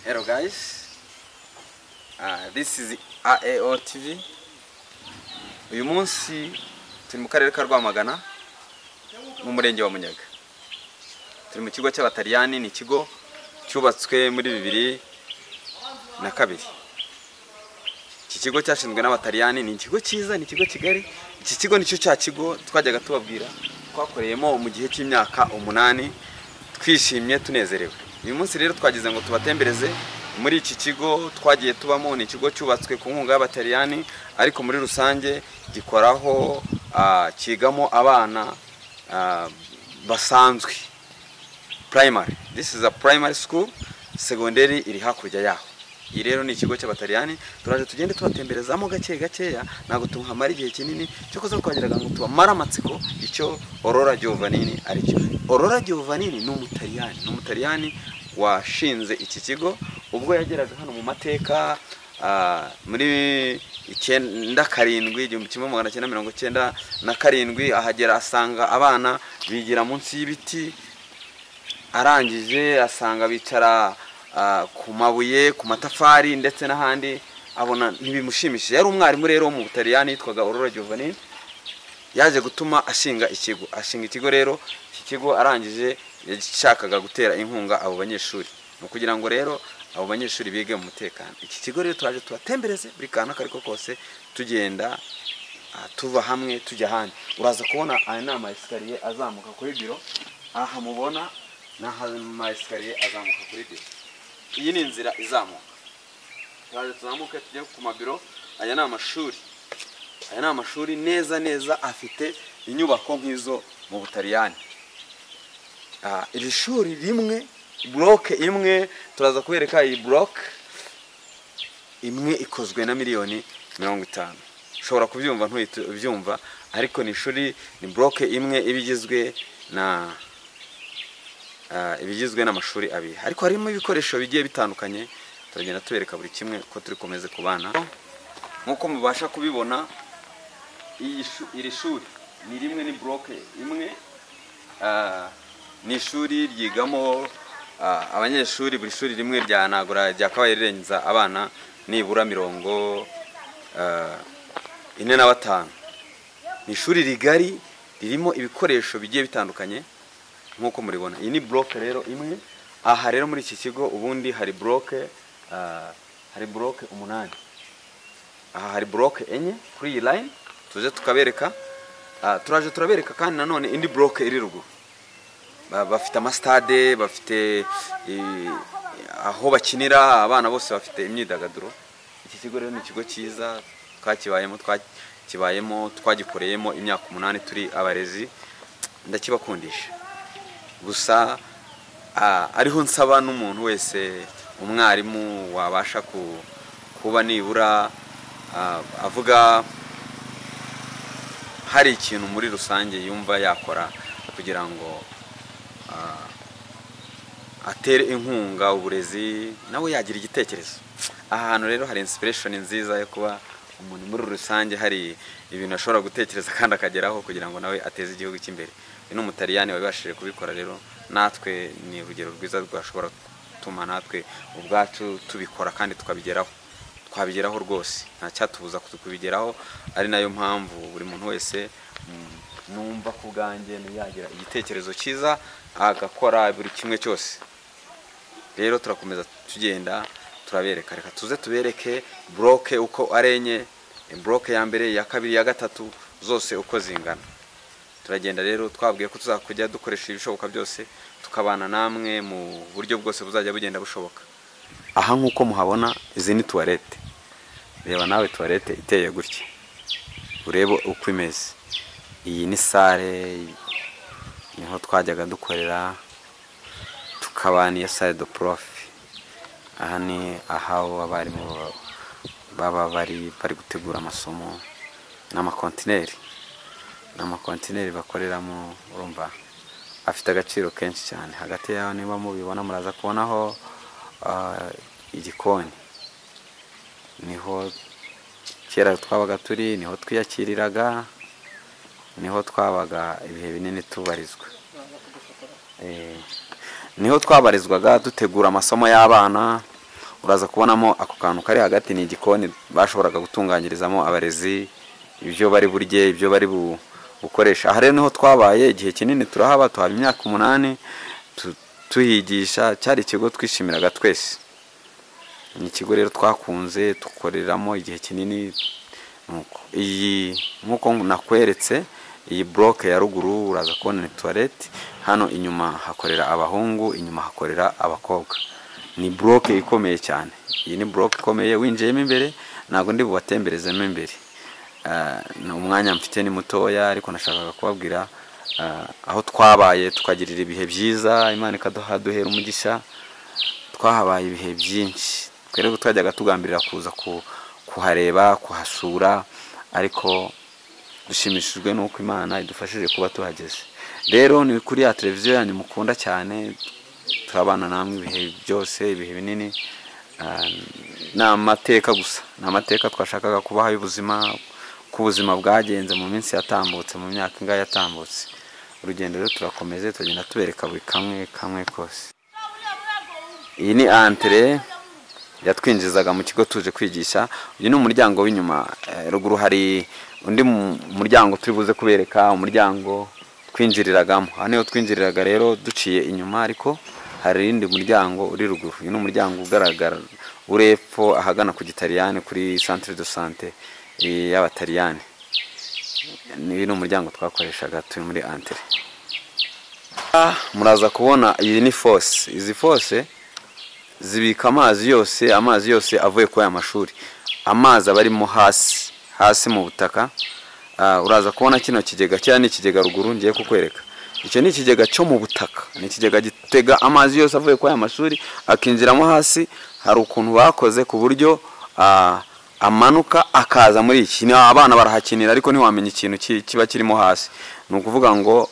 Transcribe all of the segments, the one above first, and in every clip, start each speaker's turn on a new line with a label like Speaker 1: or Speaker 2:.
Speaker 1: Hello guys, this is AAO TV. Uyu munsi turi mu karere ka Rwamagana mu murenge wa Munyaga. Turi mu kigo cy'abataliyani, ni ikigo cyubatswe muri 2002. Iki kigo cyashinzwe n'abataliyani, ni ikigo cyiza, ni ikigo kigari. Iki kigo nicyo cya kigo twajyaga tubabwira twakoreyemo mu gihe cy'imyaka 8 twishimye tunezerewe. Uyu munsi rero twagize ngo tubatembereze muri iki kigo twagiye tubamo. Ni ikigo cyubatswe ku nkunga y'abataliyani, ariko muri rusange gikoraho kigamo abana basanzwe primary. This is a primary school, secondary iri hakurya yaho. Iyi rero ni ikigo cy'abataliyani, turaje tugende tubatemberezamo gakeya, nago tuhamara igihe kinini cyo kuza twagiraga ngo tubamara amatsiko icyo Aurora Giovannini ari cyo. Aurora Giovannini ni umutaliyani washinze iki kigo ubwo yageraga hano mu mateka muri 1997 ahagera asanga abana bigira munsi y'ibiti, arangije asanga bicara ku mabuye, ku matafari ndetse n'ahandi, abona ntibimushimishije. Yari umwarimu rero mu Butaliyani yitwaga Aurora Giovannini, yaje gutuma ashinga ikigo rero. Iki kigo arangije yashakaga gutera inkunga abo banyeshuri, no kugira ngo rero abo banyeshuri bige mu mutekano. Iki kigo rero twaje tubatembereze buri kana kariko kose, tugenda tuva hamwe tujya handi. Uraza kubona aya nama escalier azamuka kuri biro, aha mubona n'ama escalier azamuka kuri biro. Iyi ni inzira izamuka, twaje tuzamuke tujye ku mabiro. Aya ni amashuri, neza afite inyubako nk'izo mu Butaliyani. Iri shuri rimwe, block imwe, turaza kubereka iyi block imwe ikozwe na miliyoni 50. Ushobora kubyumva ntuhite ubyumva, ariko ni shuri, ni block imwe ibigizwe n'amashuri abiri, ariko harimo ibikoresho bigiye bitandukanye. Turagenda tubereka buri kimwe ko turi komeze kubana. Nkuko mubasha kubibona, iri shuri ni rimwe, ni block imwe. Ni ishuri ryigamo abanyeshuri, buri shuri rimwe ryanagura ryakabaye rirenza abana nibura 45. Ni ishuri rigari ririmo ibikoresho bigiye bitandukanye nkuko muribona. Iyi ni block rero imwe. Aha rero muri iki kigo ubundi hari block 8. Aha hari block enye kuri iyi line, tuje tukabereka. Turaje turabereka kandi nanone indi block iri ruguru. Bafite amastade, bafite aho bakinira, abana bose bafite imyidagaduro. Iki kigo rero ni ikigo cyiza, twagikoreyemo imyaka 8 turi abarezi, ndakibakundisha. Gusa ariho nsaba n'umuntu wese, umwarimu wabasha kuba nibura avuga hari ikintu muri rusange yumva yakora kugira ngo atere inkunga uburezi, nawe yagira igitekerezo. Aha hantu rero hari inspiration nziza yo kuba umuntu muri rusange hari ibintu ashobora gutekereza kandi akageraho kugira ngo nawe ateze igihugu cy'imbere. Ni umutaliyani wabashije kubikora rero, natwe ni urugero rwiza rwashobora gutuma natwe ubwacu tubikora kandi twabigeraho rwose, nta cyatubuza kubigeraho. Ari nayo mpamvu buri muntu wese numva ku bwanjye yagira igitekerezo cyiza agakora buri kimwe cyose. Rero turakomeza tugenda turabereka. Reka tuze tubereke block uko arenye, block ya mbere, ya kabiri, ya gatatu, zose uko zingana. Turagenda rero twabwiye ko tuzakujya dukoresha ibishoboka byose, tukabana namwe mu buryo bwose buzajya bugenda bushoboka. Aha nkuko muhabona, izi ni toilette. Reba nawe toilette iteye gutya, urebe uko imeze. Iyi ni salle, niho twajyaga dukorera, tukabana ya salle de prof. Aha ni aho abarimu baba bari gutegura amasomo, n'amakontineri bakoreramo. Urumva afite agaciro kenshi cyane. Hagati yaho niba mubibona muraza kubonaho igikoni, niho kera twabaga turi, niho twiyakiriraga, niho twabaga ibihe binini tubarizwa. niho twabarizwaga dutegura amasomo y'abana. uraza kubonamo ako kantu kari hagati ni igikoni bashoboraga gutunganyirizamo abarezi ibyo bari burye ibyo bari bukoresha. Aha rero niho twabaye igihe kinini turahaba, tuhaba imyaka 8 tuhigisha. Cyari ikigo twishimiraga twese, ni ikigo rero twakunze dukoreramo igihe kinini. Nuko iyi nkuko nakweretse iyi block ya ruguru uraza kubona ni toilette, hano inyuma hakorera abahungu, inyuma hakorera abakobwa. Ni block ikomeye cyane, iyi ni block ikomeye. Winjiyemo imbere ntago ndi bubatemberezemo imbere, umwanya mfite ni mutoya, ariko nashakaga kubabwira aho twabaye tukagirira ibihe byiza, Imana ikaduhera umugisha. Twahabaye ibihe byinshi, twere twajyaga tugambirira kuza kuhareba kuhasura, ariko dushimishijwe nuko Imana idufashije kuba tuhageze. Rero ni kuri ya televiziyo yanyu mukunda cyane, turabana namwe ibihe byose, ibihe binini. N'amateka gusa, n'amateka twashakaga kubaha y'ubuzima, ku buzima bwagenze mu minsi yatambutse, mu myaka ingahe yatambutse. Urugendo rero turakomeze, tugenda tubereka buri kamwe kose. Iyi ni entrée yatwinjizaga mu kigo tuje kwigisha. Uyu ni umuryango w'inyuma, ruguru hari undi muryango turi buze kubereka, umuryango twinjiriragamo. Hano niho twinjiriraga rero duciye inyuma, ariko hari indi muryango uri ruguru. Uyu ni umuryango ugaragara urepfo ahagana ku Gitaliyani kuri centre de santé y'Abataliyani. Ni umuryango twakoreshaga turi muri entrée. Muraza kubona iyi ni fosse. Izi fosse zibika amazi yose avuye kwa ya mashuri. Amazi abarimo hasi mu butaka. Uraza kubona kino kigega cyane, ikigega ruguru ngiye kukwereka. Icyo ni ikigega cyo mu butaka, ni ikigega gitega amazi yose avuye kwa ya mashuri akinjiramo hasi. Hari ukuntu bakoze ku buryo amanuka akaza muri iki. Ni abana barahakinira, ariko ntiwamenya ikintu kiba kirimo hasi. Ni ukuvuga ngo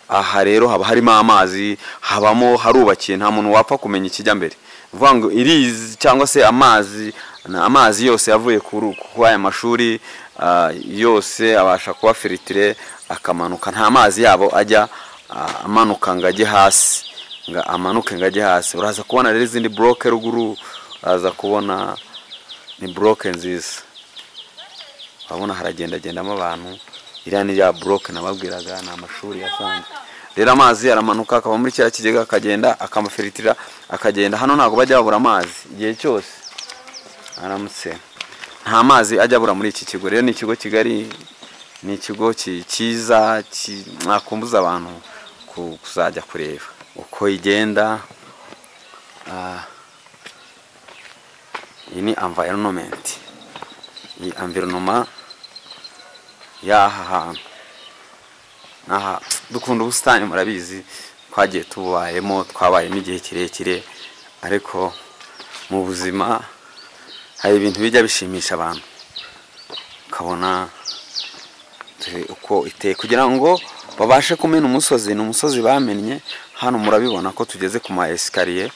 Speaker 1: aha rero haba harimo amazi, harubakiye, nta muntu wapfa kumenya ikijya mbere. Uvuga ngo irizi cyangwa se amazi yose yavuye kwa aya mashuri yose abasha kuba filtre akamanuka. Nta mazi yabo ajya amanuka ngajye hasi, amanuke ngajye hasi. Uraza kubona rero izindi block ruguru, uraza kubona ni block nziza. Urabona haragendagendamo abantu. Iriya ni ya block nababwiraga, ni amashuri yasanzwe. Rero amazi aramanuka akaba muri cya kigega, akagenda akamafilitira akagenda. Hano ntago bajya babura amazi igihe cyose, aramutse nta mazi ajya abura muri iki kigo. Rero ni ikigo kigari, ni ikigo cyiza, mwakumbuza abantu kuzajya kureba uko igenda. Iyi ni environment, iyi environment y'aha hantu. Aha dukunda ubusitani, murabizi, twagiye tubayemo, twabayemo igihe kirekire, ariko mu buzima hari ibintu bijya bishimisha abantu, ukabona uko iteye, kugira ngo babashe kumena umusozi. Ni umusozi bamennye. Hano murabibona ko tugeze ku ma escalier.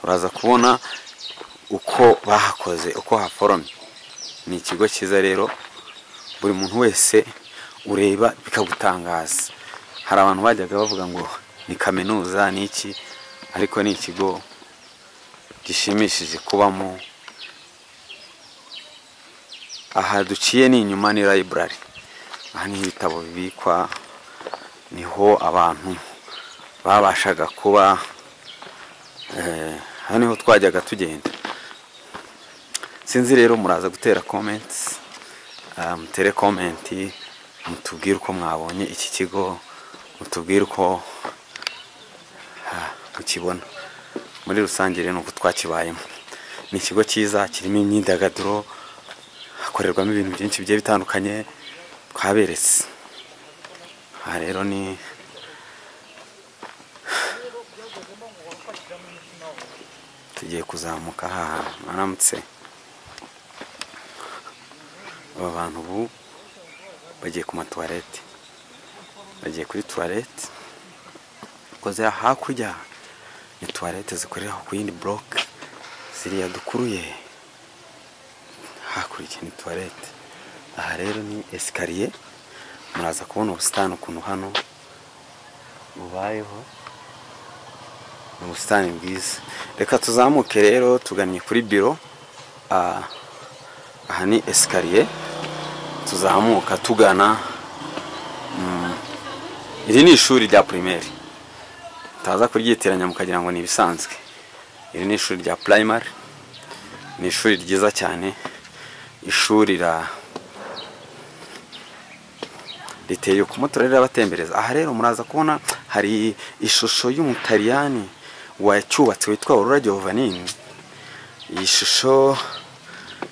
Speaker 1: Uraza kubona uko bahakoze, uko haforomye. Ni ikigo cyiza rero, buri muntu wese ureba bikagutangaza. Hari abantu bajyaga bavuga ngo ni kaminuza ni iki, ariko ni ikigo gishimishije kubamo. Aha duciye ni inyuma, ni library. Aha ni ibitabo bibikwa, niho abantu babashaga kuba. Hano niho twajyaga tugenda. Sinzi rero muraza gutera comments, mutere comment, mutubwire uko mwabonye iki kigo, mutubwire uko mukibona. Muri rusange rero nuko twakibayemo. Ni ikigo cyiza kirimo imyidagaduro, hakorerwamo ibintu byinshi bigiye bitandukanye twaberetse. Aha rero ni tugiye kuzamuka aha maramutse. Aba bantu ubu bagiye ku matoilette, bagiye kuri toilette, koze hakurya ni toilette zikorera ku yindi block ziriya dukuruye. Hakurya ni toilette. Aha rero ni escalier. Muraza kubona ubusitani ukuntu hano bubayeho. ubusitani bwiza. Reka tuzamuke rero tugannye kuri biro. Aha ni escalier tuzamuka tugana. Iri ni ishuri rya primaire, taza kuryitiranya mukagira ngo ni ibisanzwe. Iri ni ishuri rya primary, ni ishuri ryiza cyane. Ishuri riteye ku motorera abatembereza. Aha rero muraza kubona hari ishusho y'umutaliyani wacyubatse witwa Aurora Giovanni. Iyi shusho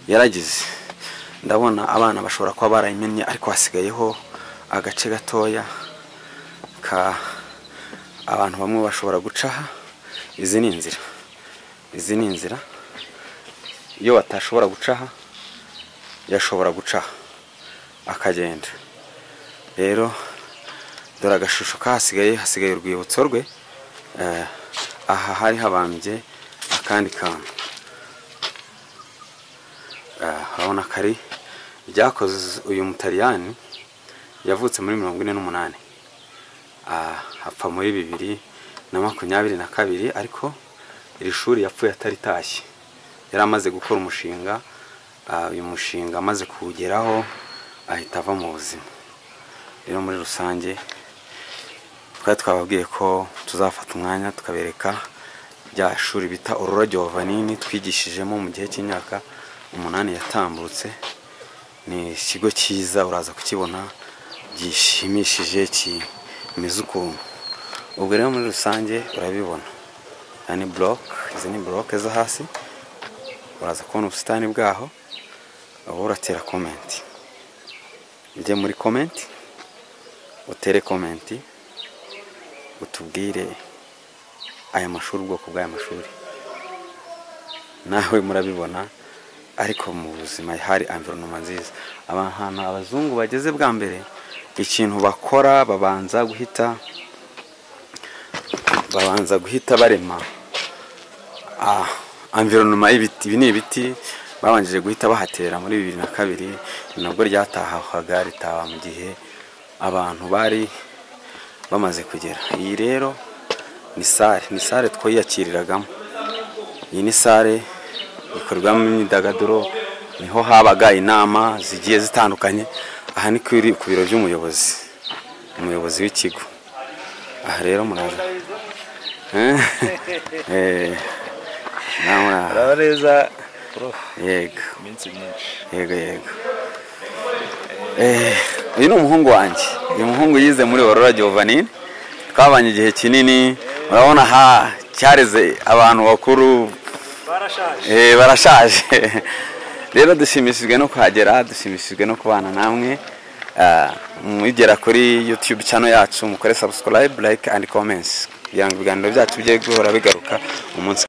Speaker 1: yaragize, ndabona abana bashobora kuba barayimennye, ariko hasigayeho agace gatoya ka abantu bamwe bashobora gucaha. Izi ni inzira, iyo batashobora gucaha yashobora gucaha akagenda. Rero dore agashusho hasigaye urwibutso rwe. Aha hari habambye akandi kantu, urabona kari ryakoze uyu mutaliyani yavutse muri 1948, hapfa muri 2022, ariko iri shuri yapfuye ataritashye. Yari amaze gukora umushinga, uyu mushinga amaze kuwugeraho ahita ava mu buzima. Rero muri rusange twababwiye ko tuzafata umwanya tukabereka rya shuri bita Aurora Giovanni twigishijemo mu gihe cy'imyaka 8 yatambutse. Ni ikigo cyiza, uraza kukibona gishimishije, kimeze ukuntu. Ubwo rero muri rusange urabibona, yani izi ni block zo hasi. Uraza kubona ubusitani bwaho, aho uratera comment. Ujye muri comment, utere comment, utubwire aya mashuri, ubwoko bw'aya mashuri. Nawe murabibona, ariko mu buzima hari environment nziza. Abantu abazungu bageze bwa mbere, ikintu bakora babanza guhita barema environment y'ibiti. Ibi ni ibiti babanjije guhita bahatera muri 2002, nabwo ryatahahaga ritaha mu gihe abantu bari bamaze kugera. Iyi rero ni sale twayiyakiriragamo. Iyi ni sale ikorwamo imyidagaduro, niho habaga inama zigiye zitandukanye. Aha ni ku biro by'umuyobozi w'ikigo. Aha rero muraza
Speaker 2: Rabareza prof.
Speaker 1: Yego.
Speaker 2: Minsi myinshi.
Speaker 1: Yego. Uyu ni umuhungu wanjye. Uyu muhungu yize muri Aurora Giovanni. Twabanye igihe kinini. Urabona cyareze abantu bakuru barashaje. Rero dushimishijwe no kuhagera, dushimishijwe no kubana namwe. Mwigera kuri YouTube channel yacu, mukore subscribe, like and comments. Kugira ngo ibiganiro byacu bijye guhora bigaruka umunsi